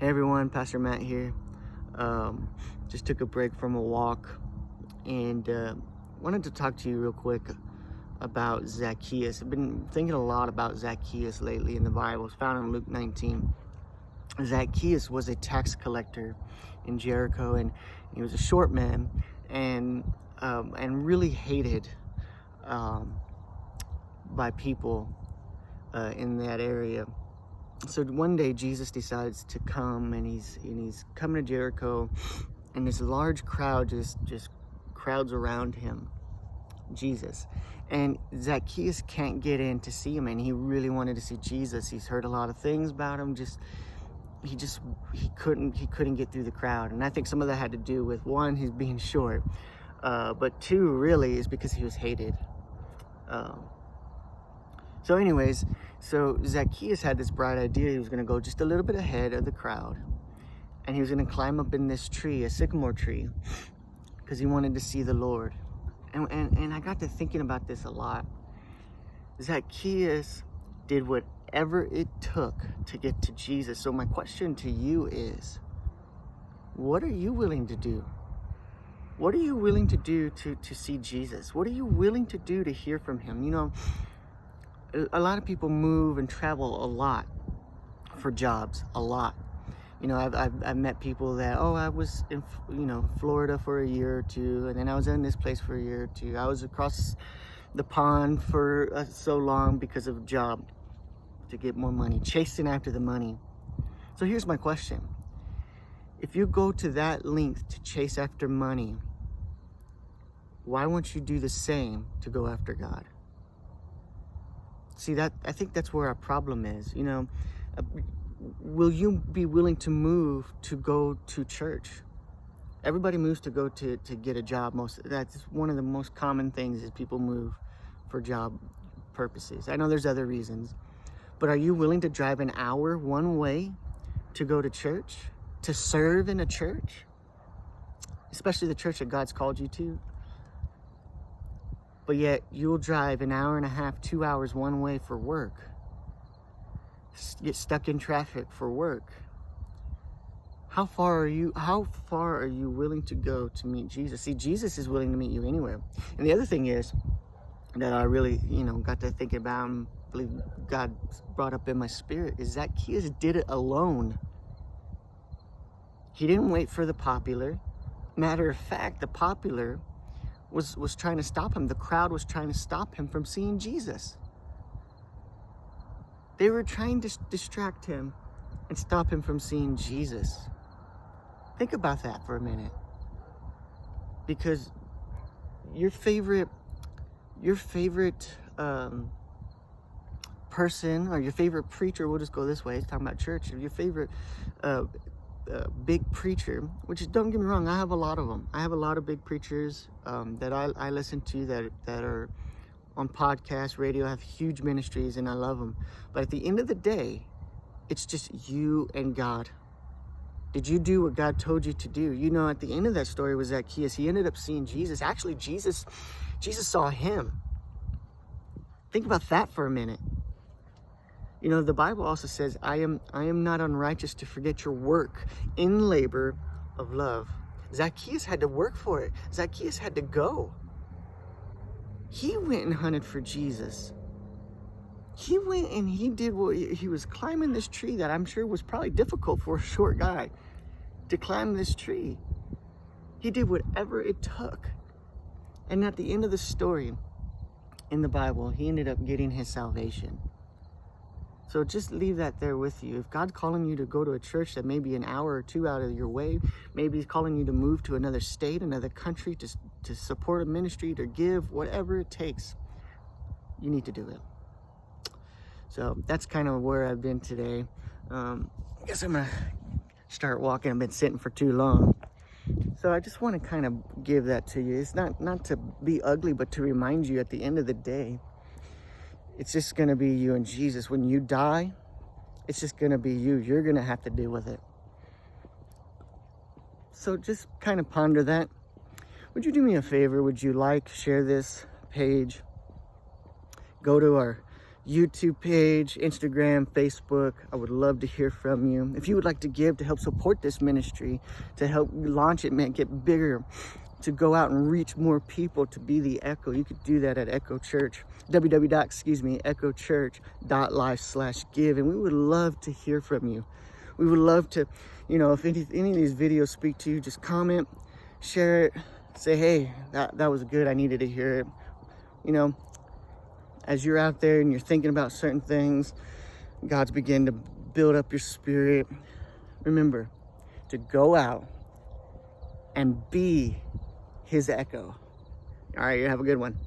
Hey everyone, Pastor Matt here. Just took a break from a walk and wanted to talk to you real quick about Zacchaeus. I've been thinking a lot about Zacchaeus lately in the Bible. It's found in Luke 19. Zacchaeus was a tax collector in Jericho, and he was a short man and really hated by people in that area. So one day Jesus decides to come, and he's coming to Jericho, and this large crowd just crowds around him, Jesus. And Zacchaeus can't get in to see him, and he really wanted to see Jesus. He's heard a lot of things about him. He couldn't get through the crowd. And I think some of that had to do with, one, he's being short, but two, really, is because he was hated. So anyways, so Zacchaeus had this bright idea. He was going to go just a little bit ahead of the crowd, and he was going to climb up in this tree, a sycamore tree, because he wanted to see the Lord. And I got to thinking about this a lot. Zacchaeus did whatever it took to get to Jesus. So my question to you is, what are you willing to do? What are you willing to do to see Jesus? What are you willing to do to hear from him? You know, a lot of people move and travel a lot for jobs, a lot. You know, I've met people that, I was in, Florida for a year or two, and then I was in this place for a year or two. I was across the pond for so long because of a job, to get more money, chasing after the money. So here's my question. If you go to that length to chase after money, why won't you do the same to go after God? See, I think that's where our problem is. You know, will you be willing to move to go to church? Everybody moves to go to get a job. That's one of the most common things, is people move for job purposes. I know there's other reasons, but are you willing to drive an hour one way to go to church, to serve in a church, especially the church that God's called you to? But yet you'll drive an hour and a half, 2 hours one way for work, get stuck in traffic for work. How far are you willing to go to meet Jesus? See, Jesus is willing to meet you anywhere. And the other thing is that I really, got to thinking about, and believe God brought up in my spirit, is Zacchaeus did it alone. He didn't wait for the popular. Matter of fact, the popular was trying to stop him. The crowd was trying to stop him from seeing Jesus. They were trying to distract him and stop him from seeing Jesus. Think about that for a minute. Because your favorite person, or your favorite preacher, we'll just go this way, it's talking about church, your favorite big preacher, which is, don't get me wrong, I have a lot of them. I have a lot of big preachers that I listen to that are on podcasts, radio, have huge ministries, and I love them. But at the end of the day, it's just you and God. Did you do what God told you to do? You know, at the end of that story was Zacchaeus. He ended up seeing Jesus. Actually, Jesus saw him. Think about that for a minute. You know, the Bible also says, I am not unrighteous to forget your work in labor of love. Zacchaeus had to work for it. Zacchaeus had to go. He went and hunted for Jesus. He went and he did what he was climbing this tree that I'm sure was probably difficult for a short guy to climb this tree. He did whatever it took. And at the end of the story in the Bible, he ended up getting his salvation. So just leave that there with you. If God's calling you to go to a church that may be an hour or two out of your way, maybe he's calling you to move to another state, another country, to support a ministry, to give, whatever it takes, you need to do it. So that's kind of where I've been today. I guess I'm gonna start walking. I've been sitting for too long. So I just want to kind of give that to you. It's not to be ugly, but to remind you at the end of the day, it's just going to be you and Jesus. When you die, it's just going to be you. You're going to have to deal with it. So just kind of ponder that. Would you do me a favor? Would you share this page? Go to our YouTube page, Instagram, Facebook. I would love to hear from you. If you would like to give to help support this ministry, to help launch it, man, get bigger, to go out and reach more people, to be the Echo, you could do that at Echo Church, www.echochurch.life/give. And we would love to hear from you. We would love to, if any of these videos speak to you, just comment, share it, say, hey, that was good, I needed to hear it. As you're out there and you're thinking about certain things, God's beginning to build up your spirit. Remember to go out and be his echo. All right, you have a good one.